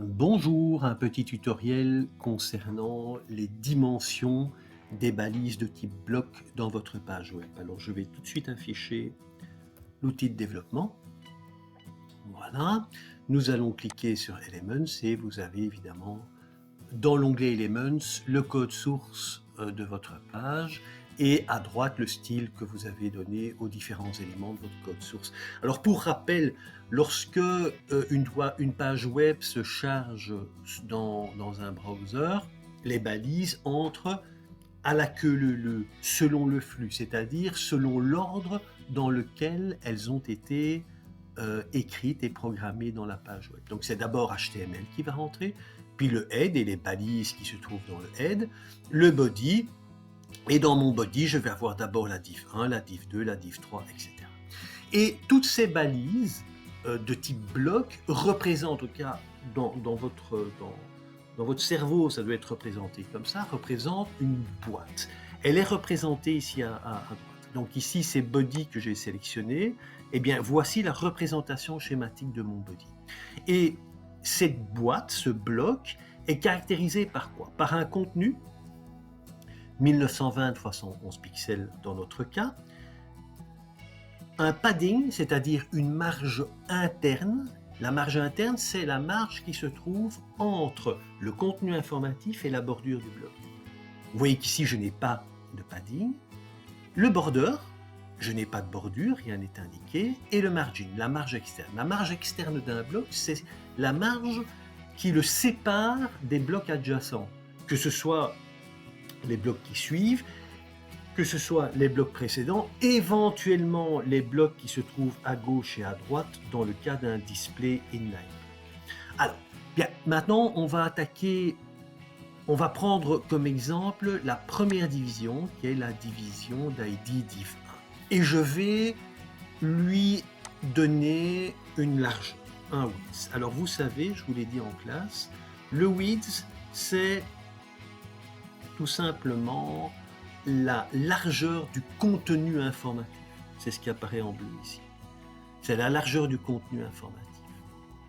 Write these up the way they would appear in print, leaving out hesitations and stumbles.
Bonjour, un petit tutoriel concernant les dimensions des balises de type bloc dans votre page web. Alors je vais tout de suite afficher l'outil de développement. Voilà, nous allons cliquer sur Elements et vous avez évidemment dans l'onglet Elements le code source de votre page et à droite le style que vous avez donné aux différents éléments de votre code source. Alors pour rappel, lorsque une page web se charge dans un browser, les balises entrent à la queue leu selon le flux, c'est-à-dire selon l'ordre dans lequel elles ont été écrites et programmées dans la page web. Donc c'est d'abord HTML qui va rentrer, puis le head et les balises qui se trouvent dans le head, le body, et dans mon body, je vais avoir d'abord la div 1, la div 2, la div 3, etc. Et toutes ces balises de type bloc représentent, en tout cas dans votre cerveau, ça doit être représenté comme ça, représente une boîte. Elle est représentée ici à droite. Donc ici, c'est body que j'ai sélectionné. Eh bien, voici la représentation schématique de mon body. Et cette boîte, ce bloc, est caractérisé par quoi? Par un contenu, 1920 x 111 pixels dans notre cas, un padding, c'est-à-dire une marge interne. La marge interne, c'est la marge qui se trouve entre le contenu informatif et la bordure du bloc. Vous voyez qu'ici, je n'ai pas de padding. Le border, je n'ai pas de bordure, rien n'est indiqué. Et le margin, la marge externe. La marge externe d'un bloc, c'est la marge qui le sépare des blocs adjacents, que ce soit les blocs qui suivent, que ce soit les blocs précédents, éventuellement les blocs qui se trouvent à gauche et à droite dans le cas d'un display inline. Alors, bien, maintenant on va attaquer, on va prendre comme exemple la première division qui est la division d'ID div 1. Et je vais lui donner une largeur, un width. Alors vous savez, je vous l'ai dit en classe, le width c'est tout simplement la largeur du contenu informatif. C'est ce qui apparaît en bleu ici. C'est la largeur du contenu informatif.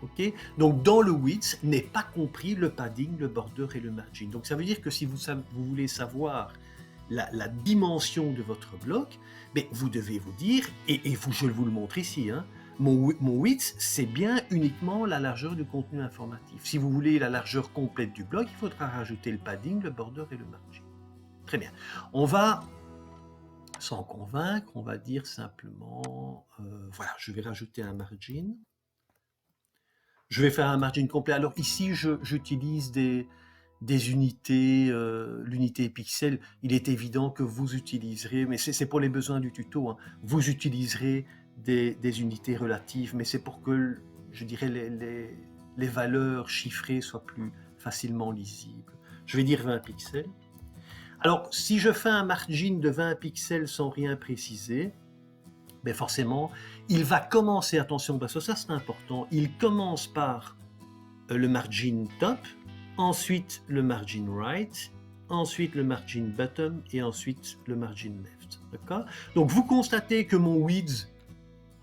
Okay. Donc dans le width n'est pas compris le padding, le border et le margin. Donc ça veut dire que si vous voulez savoir la dimension de votre bloc, mais vous devez vous dire, je vous le montre ici, hein, mon width, c'est bien uniquement la largeur du contenu informatif. Si vous voulez la largeur complète du bloc, il faudra rajouter le padding, le border et le margin. Très bien. On va, sans convaincre, on va dire simplement, voilà, je vais rajouter un margin. Je vais faire un margin complet. Alors ici, j'utilise des unités, l'unité pixel. Il est évident que vous utiliserez, mais c'est pour les besoins du tuto, hein, vous utiliserez des unités relatives, mais c'est pour que, je dirais, les valeurs chiffrées soient plus facilement lisibles. Je vais dire 20 pixels. Alors, si je fais un margin de 20 pixels sans rien préciser, ben forcément, il va commencer, attention, parce que ça c'est important, il commence par le margin top, ensuite le margin right, ensuite le margin bottom et ensuite le margin left. D'accord? Donc vous constatez que mon width,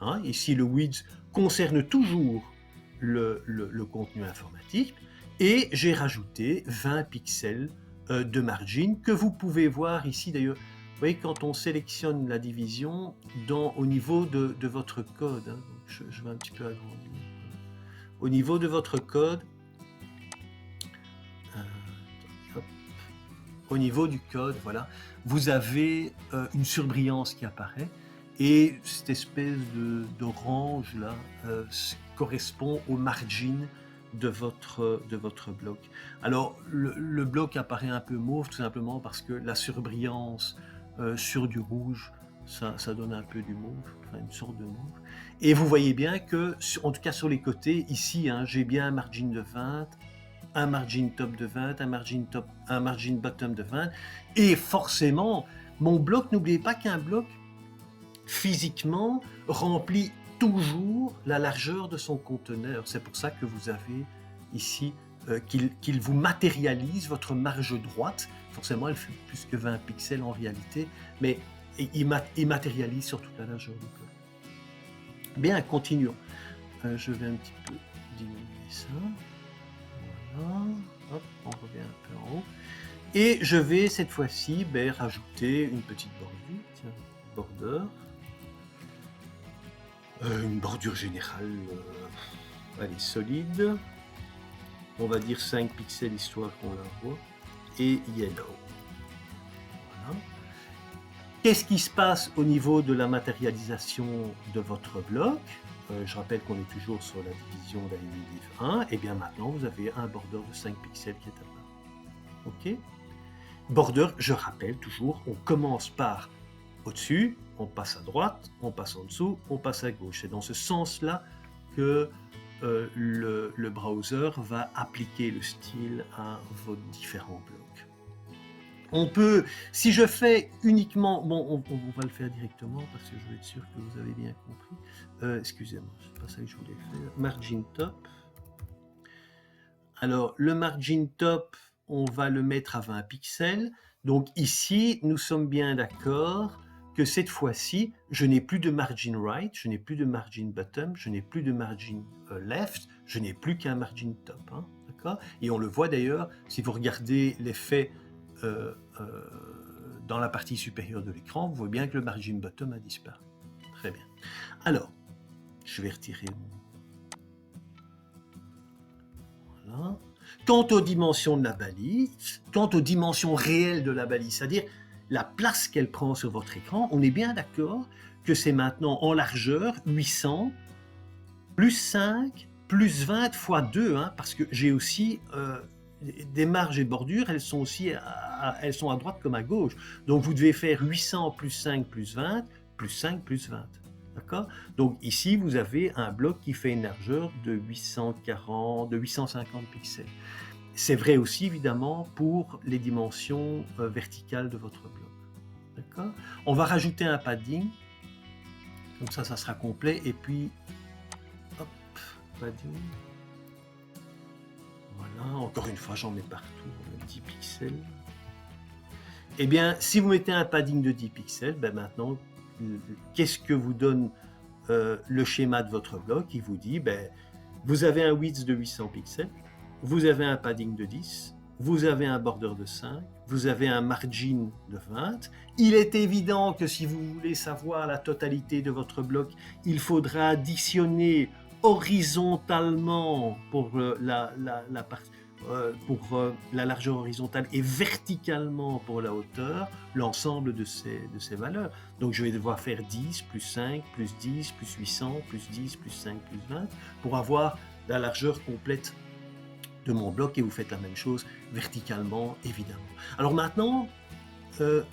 hein, ici le width concerne toujours le contenu informatique, et j'ai rajouté 20 pixels de margin que vous pouvez voir ici d'ailleurs. Vous voyez, quand on sélectionne la division au niveau de votre code, hein, donc je vais un petit peu agrandir. Au niveau de votre code, au niveau du code, voilà, vous avez une surbrillance qui apparaît et cette espèce d'orange là correspond au margin de votre bloc. Alors le bloc apparaît un peu mauve tout simplement parce que la surbrillance sur du rouge, ça donne un peu du mauve, enfin une sorte de mauve. Et vous voyez bien que, en tout cas sur les côtés, ici, hein, j'ai bien un margin de 20, un margin top de 20, un margin bottom de 20. Et forcément, mon bloc, n'oubliez pas qu'un bloc, physiquement, remplit toujours la largeur de son conteneur. C'est pour ça que vous avez ici qu'il vous matérialise votre marge droite. Forcément, elle fait plus que 20 pixels en réalité, mais il matérialise sur toute la largeur du bloc. Bien, continuons. Je vais un petit peu diminuer ça. Voilà. Hop, on revient un peu en haut. Et je vais cette fois-ci rajouter une petite bordure. Tiens, border. Une bordure générale, allez, solide. On va dire 5 pixels histoire qu'on la voit. Et yellow. Voilà. Qu'est-ce qui se passe au niveau de la matérialisation de votre bloc? Je rappelle qu'on est toujours sur la division d'Aliv 1. Et bien maintenant, vous avez un border de 5 pixels qui est apparu. OK? Border, je rappelle toujours, on commence par au-dessus, on passe à droite, on passe en dessous, on passe à gauche. C'est dans ce sens-là que le browser va appliquer le style à vos différents blocs. On peut, si je fais uniquement, bon, on va le faire directement parce que je veux être sûr que vous avez bien compris. Excusez-moi, c'est pas ça que je voulais faire. Margin top. Alors, le margin top, on va le mettre à 20 pixels. Donc ici, nous sommes bien d'accord que cette fois-ci, je n'ai plus de margin right, je n'ai plus de margin bottom, je n'ai plus de margin left, je n'ai plus qu'un margin top. Hein, d'accord ? Et on le voit d'ailleurs, si vous regardez l'effet dans la partie supérieure de l'écran, vous voyez bien que le margin bottom a disparu. Très bien. Alors, je vais retirer mon... Voilà. Quant aux dimensions de la balise, quant aux dimensions réelles de la balise, c'est-à-dire la place qu'elle prend sur votre écran, on est bien d'accord que c'est maintenant en largeur 800 plus 5 plus 20 fois 2, hein, parce que j'ai aussi des marges et bordures, elles sont à droite comme à gauche. Donc vous devez faire 800 plus 5 plus 20 plus 5 plus 20. D'accord ? Donc ici, vous avez un bloc qui fait une largeur de 850 pixels. C'est vrai aussi, évidemment, pour les dimensions verticales de votre bloc. D'accord ? On va rajouter un padding. Comme ça, ça sera complet. Et puis, hop, padding. Voilà, encore une fois, j'en mets partout, 10 pixels. Eh bien, si vous mettez un padding de 10 pixels, maintenant, qu'est-ce que vous donne le schéma de votre bloc? Il vous dit, vous avez un width de 800 pixels, vous avez un padding de 10, vous avez un border de 5, vous avez un margin de 20. Il est évident que si vous voulez savoir la totalité de votre bloc, il faudra additionner horizontalement pour la largeur horizontale et verticalement pour la hauteur, l'ensemble de ces valeurs. Donc je vais devoir faire 10 plus 5 plus 10 plus 800 plus 10 plus 5 plus 20 pour avoir la largeur complète de mon bloc, et vous faites la même chose verticalement, évidemment. Alors maintenant, ce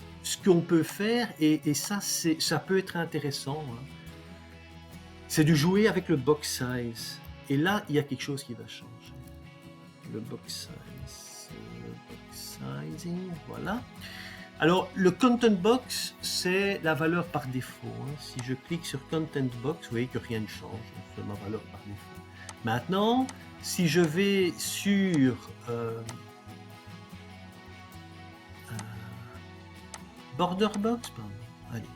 qu'on peut faire, et ça peut être intéressant, hein, c'est de jouer avec le box size. Et là, il y a quelque chose qui va changer. Le box sizing, voilà. Alors, le content box, c'est la valeur par défaut. Hein. Si je clique sur content box, vous voyez que rien ne change, c'est ma valeur par défaut. Maintenant, si je vais sur border box, pardon. Allez,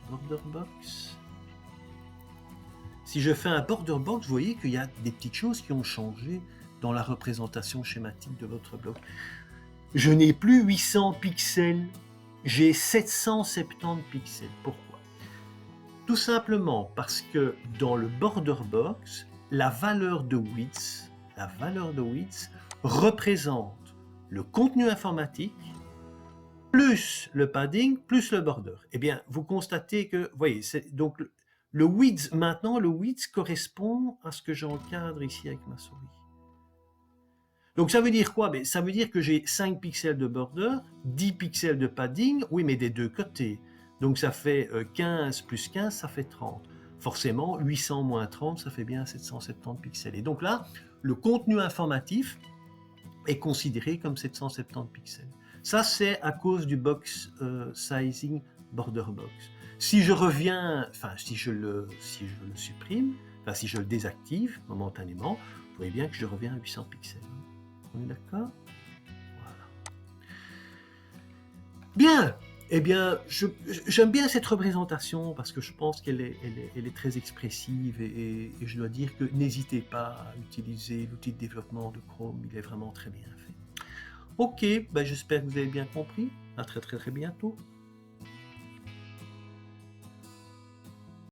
border box. Si je fais un border box, vous voyez qu'il y a des petites choses qui ont changé dans la représentation schématique de votre bloc. Je n'ai plus 800 pixels, j'ai 770 pixels. Pourquoi ? Tout simplement parce que dans le border box, la valeur de width représente le contenu informatique plus le padding plus le border. Eh bien, vous constatez que, vous voyez, donc le width, maintenant, le width correspond à ce que j'encadre ici avec ma souris. Donc ça veut dire quoi ? Ça veut dire que j'ai 5 pixels de border, 10 pixels de padding, oui, mais des deux côtés. Donc ça fait 15 plus 15, ça fait 30. Forcément, 800 moins 30, ça fait bien 770 pixels. Et donc là, le contenu informatif est considéré comme 770 pixels. Ça, c'est à cause du box sizing border box. Si je reviens, si je le supprime, si je le désactive momentanément, vous voyez bien que je reviens à 800 pixels. On est d'accord ? Voilà. Bien. Eh bien, j'aime bien cette représentation parce que je pense elle est très expressive et je dois dire que n'hésitez pas à utiliser l'outil de développement de Chrome, il est vraiment très bien fait. Ok, ben j'espère que vous avez bien compris. À très très très bientôt.